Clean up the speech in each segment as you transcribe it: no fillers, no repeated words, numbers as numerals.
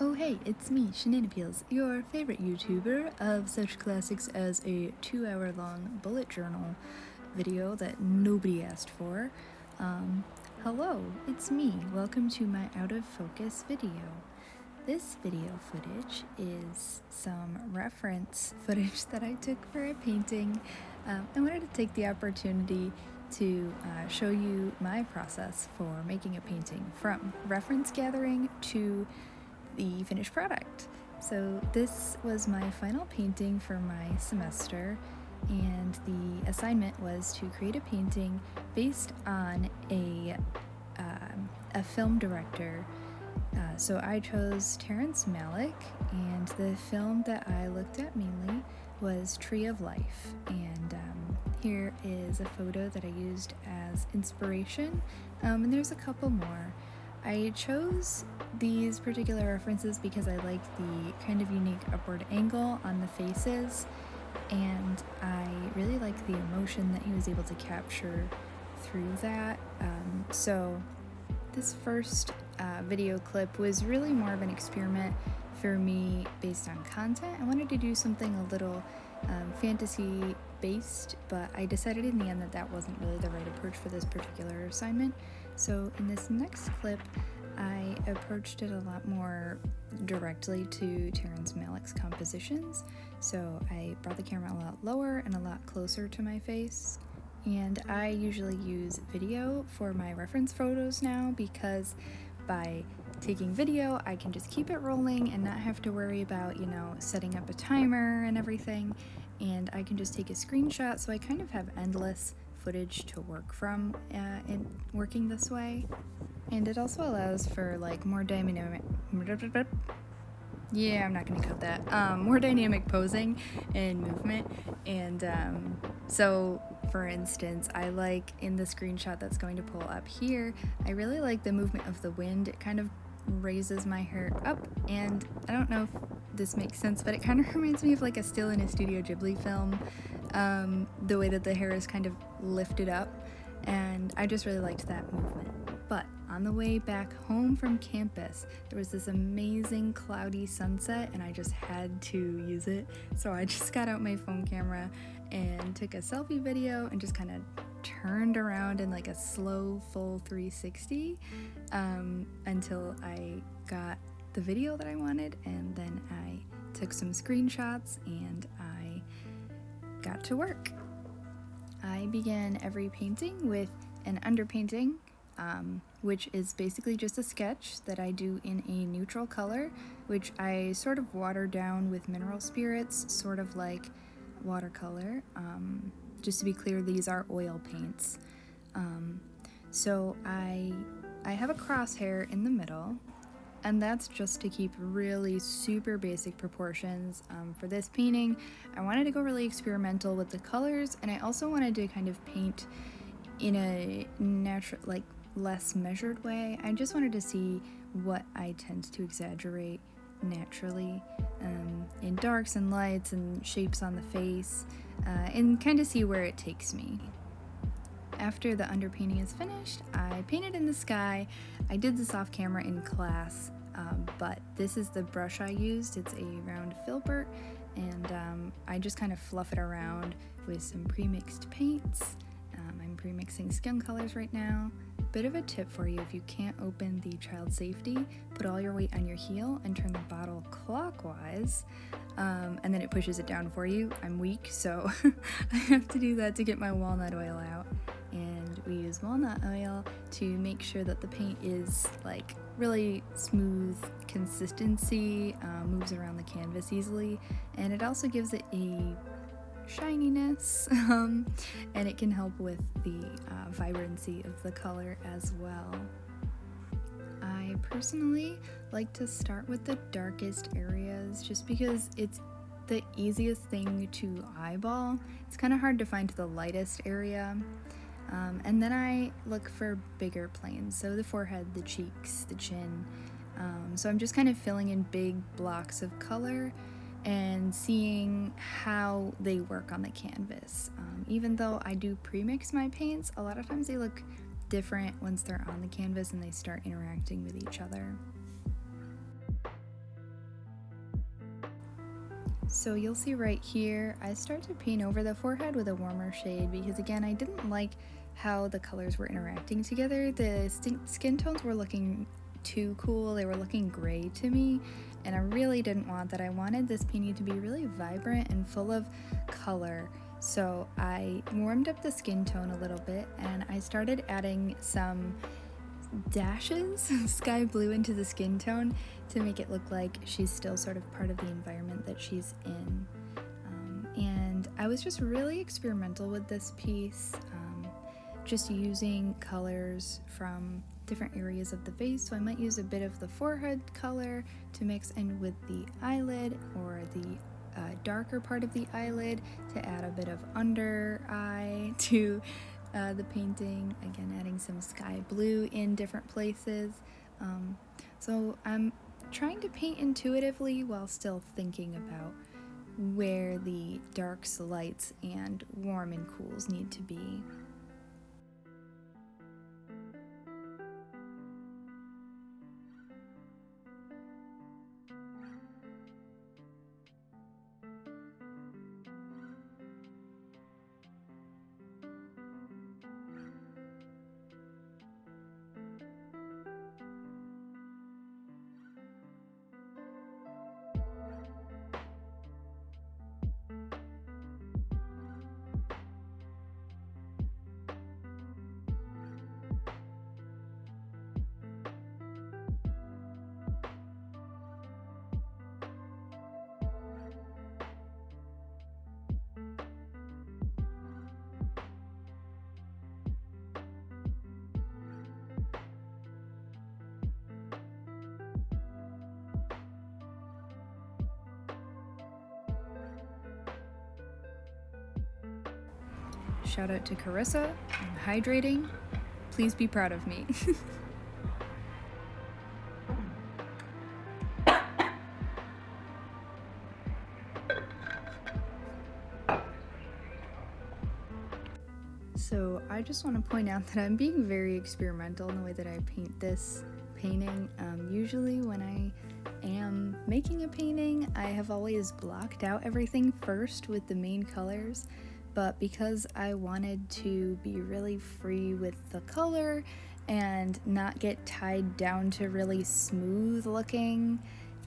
Oh hey, it's me, Shenanappeals, your favorite YouTuber of such classics as a 2-hour long bullet journal video that nobody asked for. Hello, it's me. Welcome to my out of focus video. This video footage is some reference footage that I took for a painting. I wanted to take the opportunity to show you my process for making a painting from reference gathering to the finished product. So this was my final painting for my semester, and the assignment was to create a painting based on a film director. So I chose Terrence Malick, and the film that I looked at mainly was Tree of Life. And here is a photo that I used as inspiration, and there's a couple more. I chose these particular references because I like the kind of unique upward angle on the faces, and I really like the emotion that he was able to capture through that. So this first video clip was really more of an experiment for me based on content. I wanted to do something a little fantasy based, but I decided in the end that that wasn't really the right approach for this particular assignment. So in this next clip, I approached it a lot more directly to Terrence Malick's compositions. So I brought the camera a lot lower and a lot closer to my face. And I usually use video for my reference photos now, because by taking video, I can just keep it rolling and not have to worry about, setting up a timer and everything. And I can just take a screenshot, so I kind of have endless footage to work from in working this way. And it also allows for more dynamic, yeah, I'm not gonna cut that, more dynamic posing and movement. And so for instance, I like in the screenshot that's going to pull up here, I really like the movement of the wind. It kind of raises my hair up, and I don't know if this makes sense, but it kind of reminds me of like a still in a Studio Ghibli film, the way that the hair is kind of lifted up, and I just really liked that movement. But on the way back home from campus, there was this amazing cloudy sunset, and I just had to use it. So I just got out my phone camera and took a selfie video and just kind of turned around in like a slow full 360 until I got the video that I wanted, and then I took some screenshots and I got to work. I began every painting with an underpainting, which is basically just a sketch that I do in a neutral color, which I sort of water down with mineral spirits, sort of like watercolor. Just to be clear, these are oil paints. So I have a crosshair in the middle, and that's just to keep really super basic proportions. For this painting, I wanted to go really experimental with the colors, and I also wanted to kind of paint in a natural, less measured way. I just wanted to see what I tend to exaggerate naturally in darks and lights and shapes on the face, and kind of see where it takes me. After the underpainting is finished, I painted in the sky. I did this off camera in class, but this is the brush I used. It's a round filbert, and I just kind of fluff it around with some pre-mixed paints. I'm pre-mixing skin colors right now. Bit of a tip for you: if you can't open the child safety, put all your weight on your heel and turn the bottle clockwise, and then it pushes it down for you. I'm weak, so I have to do that to get my walnut oil out. And we use walnut oil to make sure that the paint is really smooth consistency, moves around the canvas easily, and it also gives it a shininess, and it can help with the vibrancy of the color as well. I personally like to start with the darkest areas just because it's the easiest thing to eyeball. It's kind of hard to find the lightest area. And then I look for bigger planes, so the forehead, the cheeks, the chin. So I'm just kind of filling in big blocks of color and seeing how they work on the canvas. Even though I do pre-mix my paints, a lot of times they look different once they're on the canvas and they start interacting with each other. So you'll see right here, I start to paint over the forehead with a warmer shade because again, I didn't like how the colors were interacting together. The skin tones were looking too cool, they were looking gray to me, and I really didn't want that. I wanted this painting to be really vibrant and full of color. So I warmed up the skin tone a little bit and I started adding some dashes of sky blue into the skin tone to make it look like she's still sort of part of the environment that she's in. And I was just really experimental with this piece, just using colors from different areas of the face. So I might use a bit of the forehead color to mix in with the eyelid, or the darker part of the eyelid to add a bit of under eye to the painting. Again, adding some sky blue in different places. So I'm trying to paint intuitively while still thinking about where the darks, lights, and warm and cools need to be. Shout out to Carissa. I'm hydrating. Please be proud of me. So I just want to point out that I'm being very experimental in the way that I paint this painting. Usually when I am making a painting, I have always blocked out everything first with the main colors. But because I wanted to be really free with the color and not get tied down to really smooth looking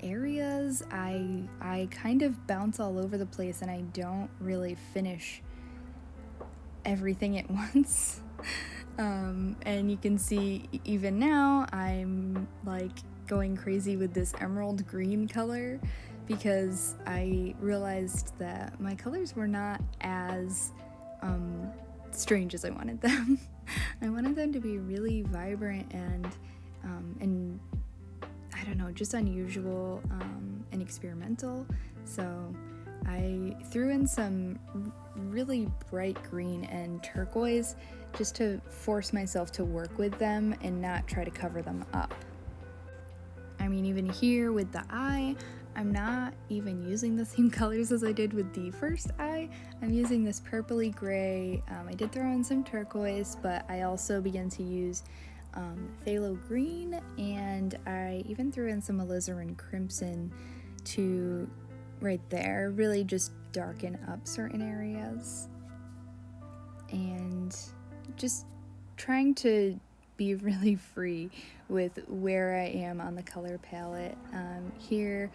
areas, I kind of bounce all over the place and I don't really finish everything at once. And you can see even now I'm like going crazy with this emerald green color, because I realized that my colors were not as strange as I wanted them. I wanted them to be really vibrant and I don't know, just unusual and experimental. So I threw in some really bright green and turquoise just to force myself to work with them and not try to cover them up. I mean, even here with the eye, I'm not even using the same colors as I did with the first eye. I'm using this purpley gray. I did throw in some turquoise, but I also began to use phthalo green, and I even threw in some alizarin crimson to right there really just darken up certain areas. And just trying to be really free with where I am on the color palette. Here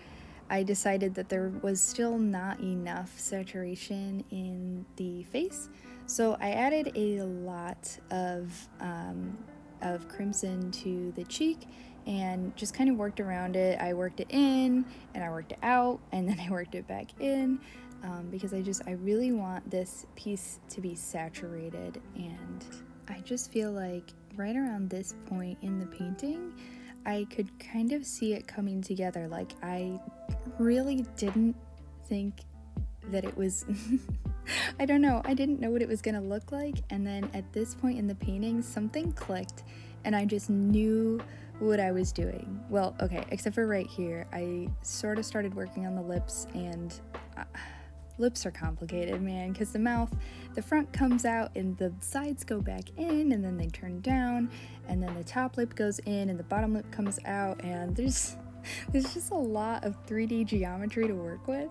I decided that there was still not enough saturation in the face, so I added a lot of crimson to the cheek and just kind of worked around it. I worked it in and I worked it out and then I worked it back in, because I really want this piece to be saturated, and I just feel like right around this point in the painting I could kind of see it coming together. Like, I really didn't think that it was I don't know, I didn't know what it was gonna look like, and then at this point in the painting something clicked and I just knew what I was doing. Well, okay, except for right here, I sort of started working on the lips, and lips are complicated, man, because the front comes out and the sides go back in and then they turn down, and then the top lip goes in and the bottom lip comes out, and there's There's just a lot of 3D geometry to work with,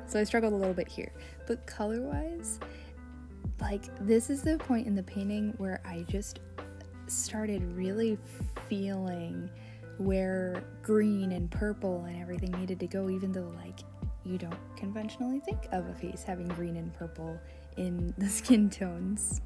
so I struggled a little bit here. But color-wise, like, this is the point in the painting where I just started really feeling where green and purple and everything needed to go, even though, like, you don't conventionally think of a face having green and purple in the skin tones.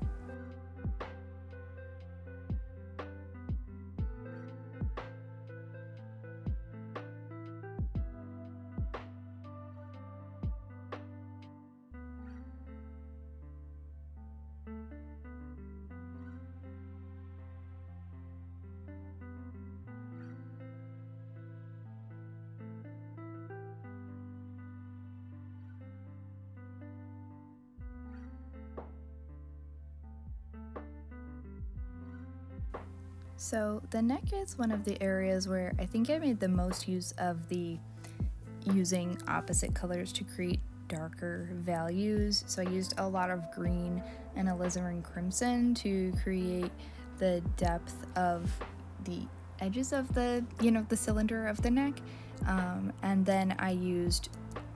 So the neck is one of the areas where I think I made the most use of the using opposite colors to create darker values. So I used a lot of green and alizarin crimson to create the depth of the edges of the cylinder of the neck, and then I used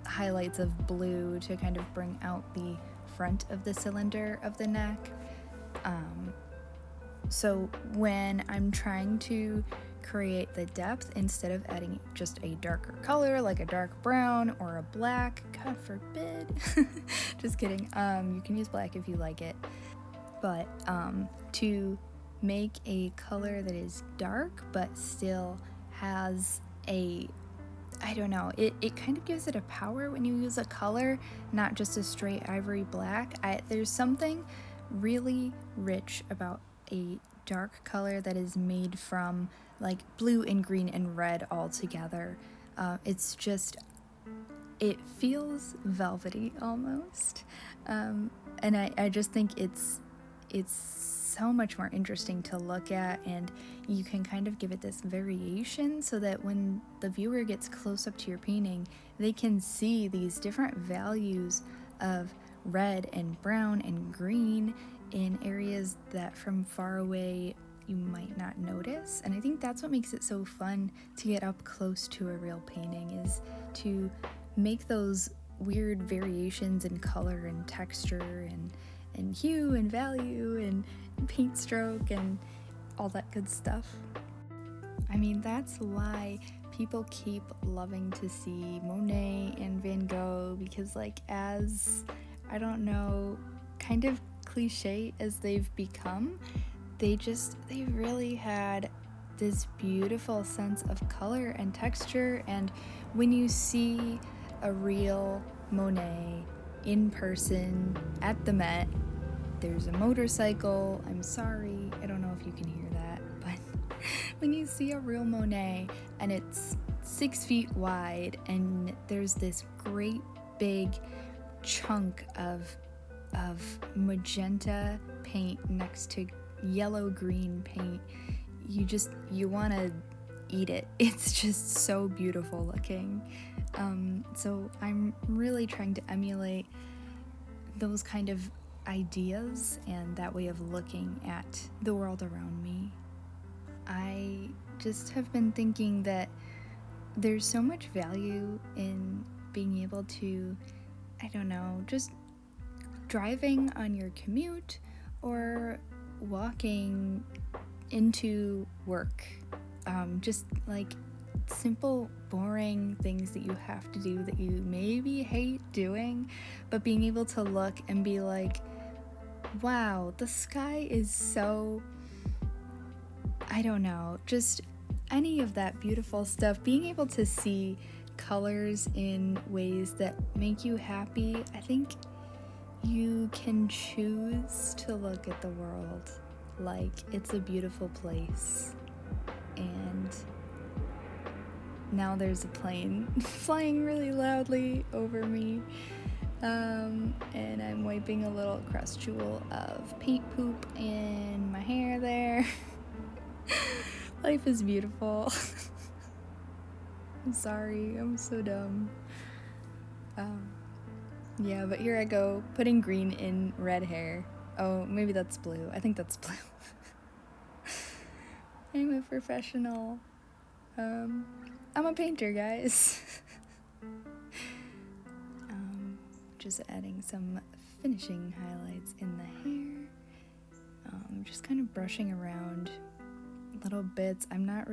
highlights of blue to kind of bring out the front of the cylinder of the neck. So when I'm trying to create the depth, instead of adding just a darker color like a dark brown or a black, God forbid, just kidding, you can use black if you like it, but to make a color that is dark but still has a, I don't know, it kind of gives it a power when you use a color, not just a straight ivory black. There's something really rich about a dark color that is made from like blue and green and red all together. It's just, it feels velvety almost, and I just think it's so much more interesting to look at, and you can kind of give it this variation so that when the viewer gets close up to your painting, they can see these different values of red and brown and green in areas that from far away you might not notice. And I think that's what makes it so fun to get up close to a real painting, is to make those weird variations in color and texture and hue and value and paint stroke and all that good stuff. I mean, that's why people keep loving to see Monet and Van Gogh, because like, as, I don't know, kind of cliche as they've become, they really had this beautiful sense of color and texture. And when you see a real Monet in person at the Met, there's a motorcycle. I'm sorry, I don't know if you can hear that, but when you see a real Monet and it's 6 feet wide and there's this great big chunk of magenta paint next to yellow green paint, you want to eat it. It's just so beautiful looking. So I'm really trying to emulate those kind of ideas and that way of looking at the world around me. I just have been thinking that there's so much value in being able to, I don't know, just driving on your commute or walking into work, just like simple boring things that you have to do that you maybe hate doing, but being able to look and be like, wow, the sky is so, I don't know, just any of that beautiful stuff, being able to see colors in ways that make you happy. I think you can choose to look at the world like it's a beautiful place. And now there's a plane flying really loudly over me, and I'm wiping a little crustule of paint poop in my hair there. Life is beautiful. I'm sorry, I'm so dumb. Yeah, but here I go, putting green in red hair. Oh, maybe that's blue. I think that's blue. I'm a professional. I'm a painter, guys. Just adding some finishing highlights in the hair. Just kind of brushing around little bits. I'm not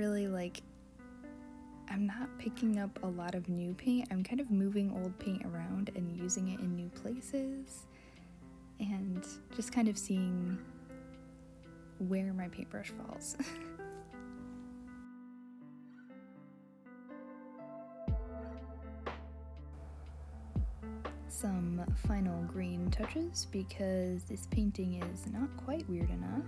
picking up a lot of new paint. I'm kind of moving old paint around and using it in new places, and just kind of seeing where my paintbrush falls. Some final green touches because this painting is not quite weird enough.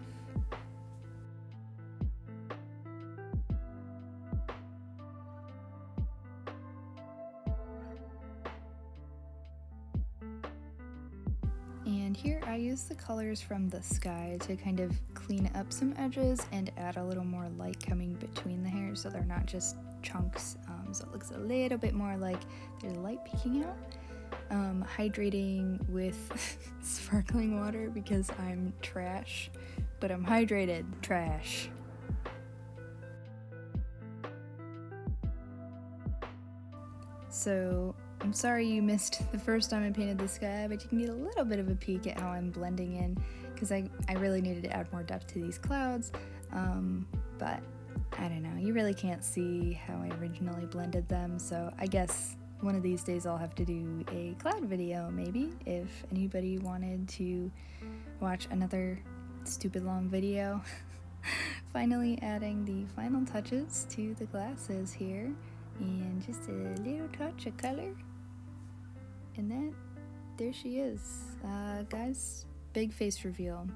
And here I use the colors from the sky to kind of clean up some edges and add a little more light coming between the hairs so they're not just chunks, so it looks a little bit more like there's light peeking out. Hydrating with sparkling water because I'm trash, but I'm hydrated. Trash. So I'm sorry you missed the first time I painted the sky, but you can get a little bit of a peek at how I'm blending in, because I really needed to add more depth to these clouds, but I don't know, you really can't see how I originally blended them, so I guess one of these days I'll have to do a cloud video, maybe, if anybody wanted to watch another stupid long video. Finally adding the final touches to the glasses here, and just a little touch of color, and there she is. Guys, big face reveal.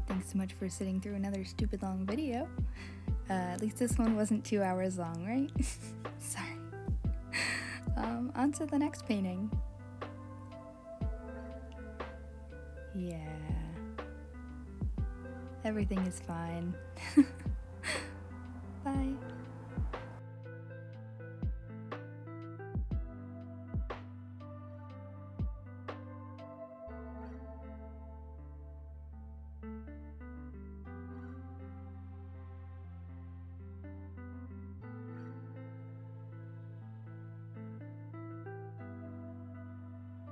Thanks so much for sitting through another stupid long video. At least this one wasn't 2 hours long, right? Sorry. On to the next painting. Yeah. Everything is fine. Bye.